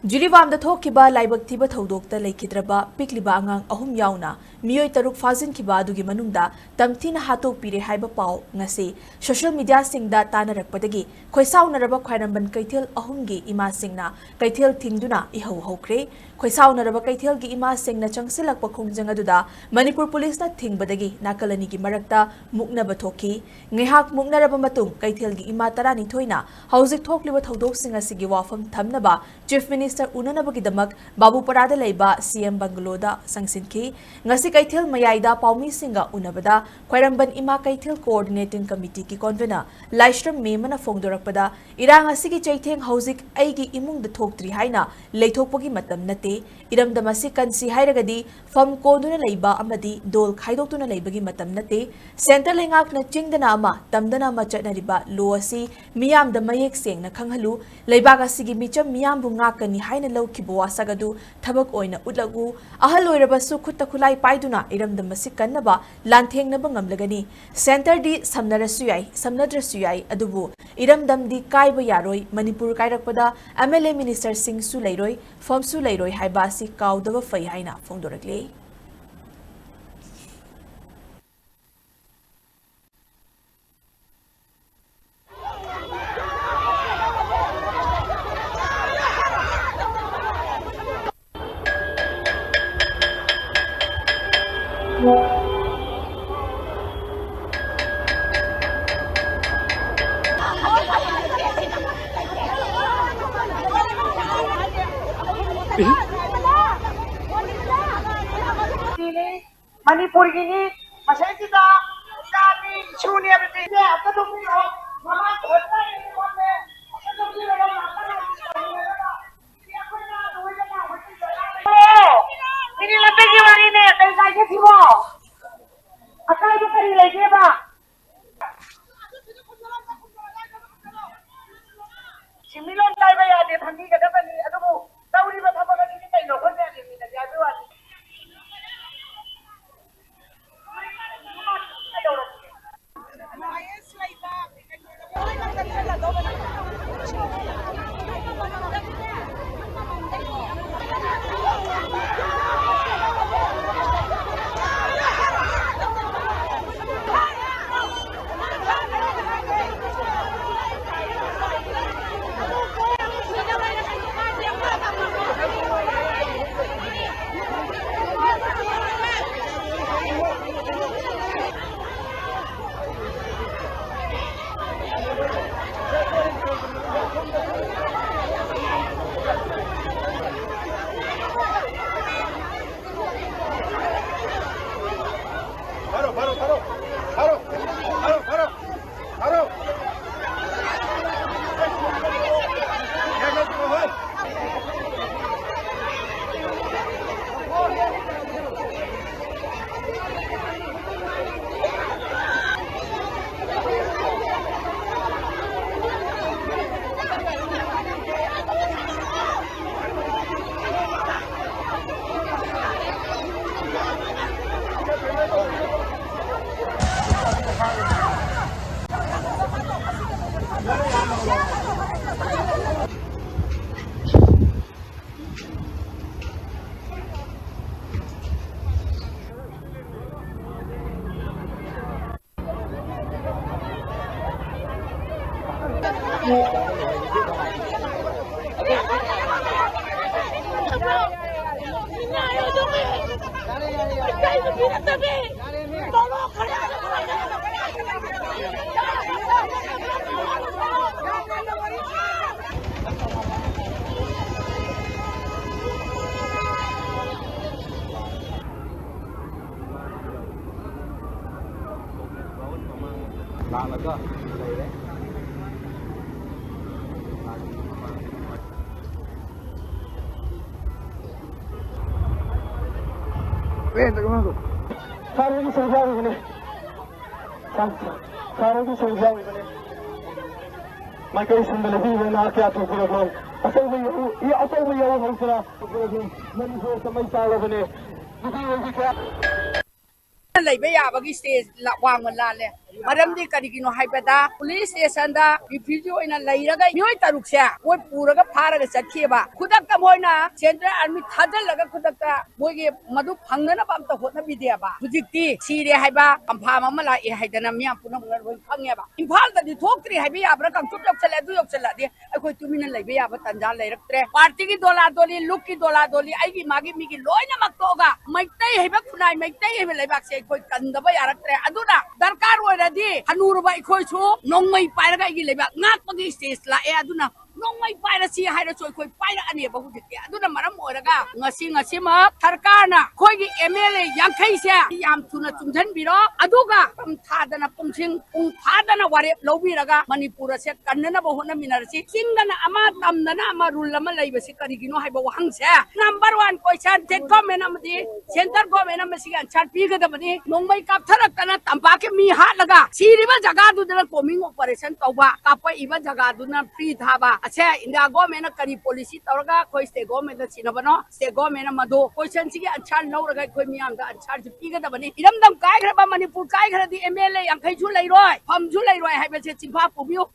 जिरीवाम थोखिबा लाइबक थिबा थौदोक्ता लेखिद्रबा पिकलिबा आंगांग अहुम याउना मियोय तरुक फाजिनखिबा अदुगी मनुंगदा तमथिना हातोक पिरे हाइबा पाव ngasi social media सिंगदा तानरकपदगी खोइसाउनरबा ख्वाइरंबन कैथेल अहुमगी इमा सिंगना कैथेल थिंगदुना इहौ हौख्रे खोइसाउनरबा कैथेलगी इमा सिंगना चंगसिलकपा खोंजंग अदुदा मणिपुर पुलिसना थिंगबदगी नाकलनिगी मरक्ता मुक्नबा थोखी ngeihak मुक्नरबा मतुंग कैथेलगी इमा तरानी थोइना हौजिक थोकलिबा थौदोकसिंग असिगी वाफम थमनबा चीफ मिनिस्टर उननबगीदमक बाबूपरादा लेबा सीएम बंगलोदा संगसिनखी ngasi कैथेल मयाइदा पाउमी सिंगा उनबदा ख्वाइरंबन इमा कैथेल कोऑर्डिनेटिंग कमिटी की कॉन्वेनर लाइश्रम मेमना फोंदोरकपदा इरांग असिगी चैथेंग हौजिक ऐगी इमुंग द थोक्ट्री हाइना लेथोकपगी मतम नते इरमदमसि कंसी हाइरगदी फम कोंदुना लेबा अमदी दोल खाइदोक्तुना लेबगी मतम नते सेंट्रल लेंगाकना चिंगदना अमा तमदना अमा चटनरिबा लो असि मियाम द मयेक सेंगना खंगहलु लेबाग असिगी मिचम मियाम बु ngakani haina lawkibo wasagadu thabak oina utlagu ahal oirabasu khutta khulai paiduna iramdamasi kannaba lanthengna ngamlagani center di samnadrasu yai adubu iramdamdi kaiba yaroi manipur kairakpada MLA minister singh su leiroi form su leiroi haiba si kaudaba fai haina phongdorakle Manipur की मसैदा कानी छूने बते आपका तो भी हो मामा होता है बोलते आपका तो भी लोग मेरी लते की वाली ने कई जाके थी वो अकल तो करी लेके बा सिमिलर टाइप है यार फंगी का बनी अदबो तौरी में थपका की कई लोग ने नहीं जाबे वाली सारे की संख्या हुई बने सारे की संख्या हुई बने मैं कहीं सुंदर लगी है ना क्या तो पूरा बोल असल में ये असल में ये हम सुना तो पूरा दिन मैंने जो समय चाला बने दूसरी वजह क्या लेबे याबगी स्टेज वांग मन लाले मरमदी करिगिनो हाइबदा पुलिस स्टेशन दा रिफ्यूजी ओइना लैरगा मियोय तरुकसे मोय पुरगा फारगा चखिबा खुदकता मोयना सेंट्रल आर्मी थाजलगा खुदकता मोयगे मदु फंगना बामता होना बिदेबा हुजिकती सिरे हाइबा कंफाम अमा लाए हाइदना मिया पुना मुंगर होय खंगेबा इम्फाल दि थोक्त्री हाइबे याब्रा कंचुप यक्सले दु यक्सला दे अखोय तुमिना लैबे याबा तंजा लैरक्त्रे पार्टी की दोला दोली लुक की दोला दोली आइगी मागी मिगी लोइना मक्तोगा मैतै हाइबा खुनाय मैतै हाइबा लैबाकसे अखोय कंदबा यारक्त्रे अदुना दरकार ओइरादि हनुरबा अखोयसु नोंमै पाइरगा आइगी लैबा ngaकपगी स्टेज लाए अदुना नोंमै पाइरसी हाइरसु अखोय पाइरअने बहुजिते अदुना मरम ओइरगा ngasi ma सरकारना खोगी एमएलए यांखैसे याम थुना चुमथनबिरो अदुगा तम थादना पुंसिंग पुंग फादना वारे लौबिरगा मणिपुर से कन्नना बहुना मिनरसी सिंगना अमा तमदना अमा रूल अमा लैबसी करिगिनो हाइबा वहंगसे नंबर 1 क्वेश्चन स्टेट गवर्नमेंट अमदि सेंटर गवर्नमेंट अमसी आंसर पीगदबनी नोंमै कापथरकना तंबाके मी हालगा सिरिबा जगा दुदना कोमिंग ऑपरेशन तौबा कापा इबा जगा दुना फ्री थाबा असे इंडिया गवर्नमेंट करी पॉलिसी तौरगा खोइ स्टेट गवर्नमेंट सिनबनो स्टेट गवर्नमेंट मदो क्वेश्चन सिगे आंसर लौरगा खोइ मियामदा आंसर जि पीगदबनी इरमदम कायखरबा मणिपुर कायखरदि एमएलए यांखैसु लैरोय फमसु लैरोय हाइबसे चिंफा पुबियो